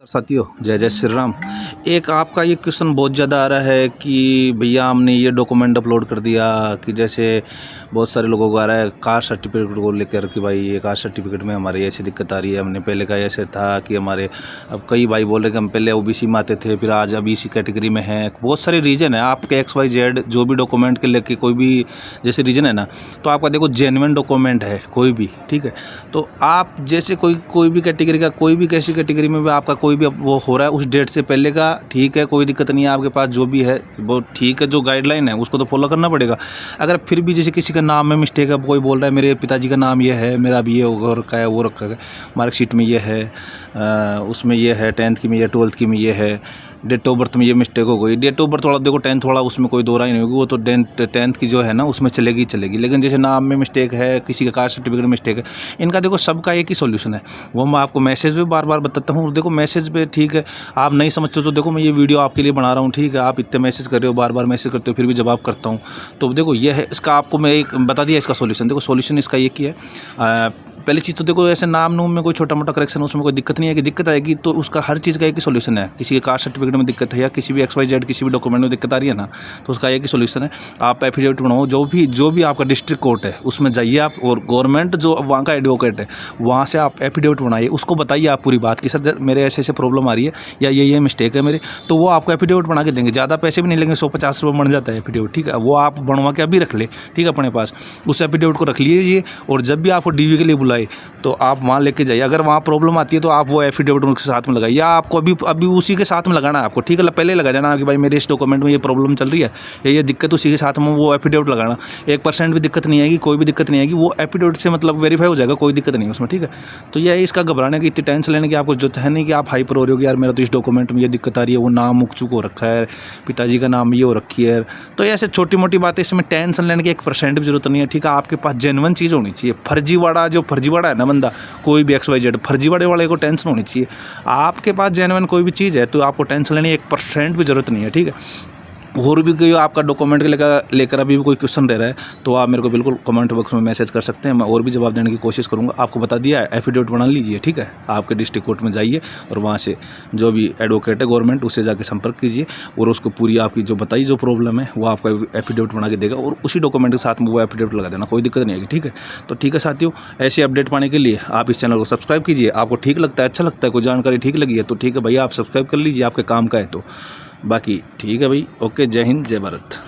साथियों, जय जय श्री राम। एक आपका ये क्वेश्चन बहुत ज़्यादा आ रहा है कि भैया हमने ये डॉक्यूमेंट अपलोड कर दिया कि जैसे बहुत सारे लोगों को आ रहा है कास्ट सर्टिफिकेट को लेकर कि भाई ये कास्ट सर्टिफिकेट में हमारी ऐसी दिक्कत आ रही है। हमने पहले का ऐसे था कि हमारे अब कई भाई बोल रहे कि हम पहले ओबीसी में आते थे, फिर आज अब ईसी कैटेगरी में हैं। बहुत सारे रीज़न है आपके XYZ जो भी डॉक्यूमेंट के लेके कोई भी जैसे रीज़न है ना, तो आपका देखो जेन्युइन डॉक्यूमेंट है कोई भी, ठीक है। तो आप जैसे कोई भी कैटेगरी का कोई भी कैसी कैटेगरी में भी आपका कोई भी वो हो रहा है उस डेट से पहले का, ठीक है, कोई दिक्कत नहीं है। आपके पास जो भी है वो ठीक है, जो गाइडलाइन है उसको तो फॉलो करना पड़ेगा। अगर फिर भी जैसे किसी का नाम में मिस्टेक है, कोई बोल रहा है मेरे पिताजी का नाम ये है, मेरा भी ये हो रखा है, वो रखा है, मार्कशीट में ये है, उसमें ये है, 10th की में ये, 12th की में ये है, डेट ऑफ बर्थ में ये मिस्टेक हो गई। डेट ऑफ बर्थ वाला देखो 10th वाला, उसमें कोई दो राय नहीं होगी, वो तो 10th की जो है ना उसमें चलेगी। लेकिन जैसे नाम में मिस्टेक है, किसी का कास्ट सर्टिफिकेट में मिस्टेक है, इनका देखो सबका एक ही सॉल्यूशन है। वो मैं आपको मैसेज में बार बार बताता हूँ। देखो मैसेज पे ठीक है, आप नहीं समझते तो देखो मैं ये वीडियो आपके लिए बना रहा हूँ, ठीक है। आप इतने मैसेज कर रहे हो, बार बार मैसेज करते हो, फिर भी जवाब करता हूँ। तो देखो ये है, इसका आपको मैं एक बता दिया इसका सॉल्यूशन। देखो सॉल्यूशन इसका एक ही है। पहली चीज़ तो देखो ऐसे नाम नूम में कोई छोटा मोटा करेक्शन उसमें कोई दिक्कत नहीं है कि दिक्कत आएगी, तो उसका हर चीज़ का एक ही सोल्यूशन है। किसी के कास्ट सर्टिफिकेट में दिक्कत है या किसी भी XYZ किसी भी डॉक्यूमेंट में दिक्कत आ रही है ना, तो उसका एक ही सोल्यूशन है। आप एफिडेविट बनाओ, जो भी आपका डिस्ट्रिक्ट कोर्ट है उसमें जाइए आप, और गवर्नमेंट जो वहाँ का एडवोकेट है वहाँ से आप एफिडेविट बनाइए, उसको बताइए आप पूरी बात कि सर मेरे ऐसे प्रॉब्लम आ रही है या ये मिस्टेक है मेरे, तो वो आपको एफिडेविट बना के देंगे। ज़्यादा पैसे भी नहीं लेंगे, 150 रुपये बन जाता है एफिडेविट, ठीक है। वो आप बनवा के अभी रख ले, ठीक है, अपने पास उस एफिडेविट को रख लीजिए। और जब भी आपको DV के लिए बुलाए तो आप वहाँ लेके जाइए। अगर वहाँ प्रॉब्लम आती है तो आप वो एफिडेविट उनके साथ में लगाइए, या आपको अभी उसी के साथ में लगाना है आपको, ठीक है। पहले लगा देना कि भाई मेरे इस डॉक्यूमेंट में ये प्रॉब्लम चल रही है या ये दिक्कत, उसी के साथ में वो एफिडेविट लगाना। 1% भी दिक्कत नहीं आएगी, कोई भी दिक्कत नहीं आएगी, वो एफिडेविट से मतलब वेरीफाई हो जाएगा, कोई दिक्कत नहीं है उसमें, ठीक है। तो यह इसका घबराने की, इतनी टेंशन लेने की आपको जरूरत है नहीं कि आप हाइपर हो रहे हो कि यार मेरा तो इस डॉक्यूमेंट में ये दिक्कत आ रही है, वो नाम मुक चुक हो रखा है, पिताजी का नाम ये हो रखी है। तो ऐसे छोटी मोटी बातें, इसमें टेंशन लेने की 1% भी जरूरत नहीं है, ठीक है। आपके पास जेन्युइन चीज़ होनी चाहिए। फर्जीवाड़ा है ना बंदा, कोई भी XYZ फर्जीवाड़े वाले को टेंशन होनी चाहिए। आपके पास जेन्युइन कोई भी चीज़ है तो आपको टेंशन लेने की 1% भी जरूरत नहीं है, ठीक है। और भी कोई आपका डॉक्यूमेंट के लेकर अभी भी कोई क्वेश्चन रह रहा है तो आप मेरे को बिल्कुल कमेंट बॉक्स में मैसेज कर सकते हैं, मैं और भी जवाब देने की कोशिश करूंगा। आपको बता दिया है, एफिडेविट बना लीजिए, ठीक है। आपके डिस्ट्रिक्ट कोर्ट में जाइए और वहाँ से जो भी एडवोकेट है गवर्नमेंट, उससे जाके संपर्क कीजिए और उसको पूरी आपकी जो बताई जो प्रॉब्लम है वो आपका एफिडेविट बना के देगा, और उसी डॉक्यूमेंट के साथ में वो एफिडेविट लगा देना, कोई दिक्कत नहीं आएगी, ठीक है। तो ठीक है साथियों, ऐसी अपडेट पाने के लिए आप इस चैनल को सब्सक्राइब कीजिए। आपको ठीक लगता है, अच्छा लगता है, कोई जानकारी ठीक लगी है तो ठीक है भैया आप सब्सक्राइब कर लीजिए, आपके काम का है तो। बाकी ठीक है भाई, ओके, जय हिंद, जय भारत।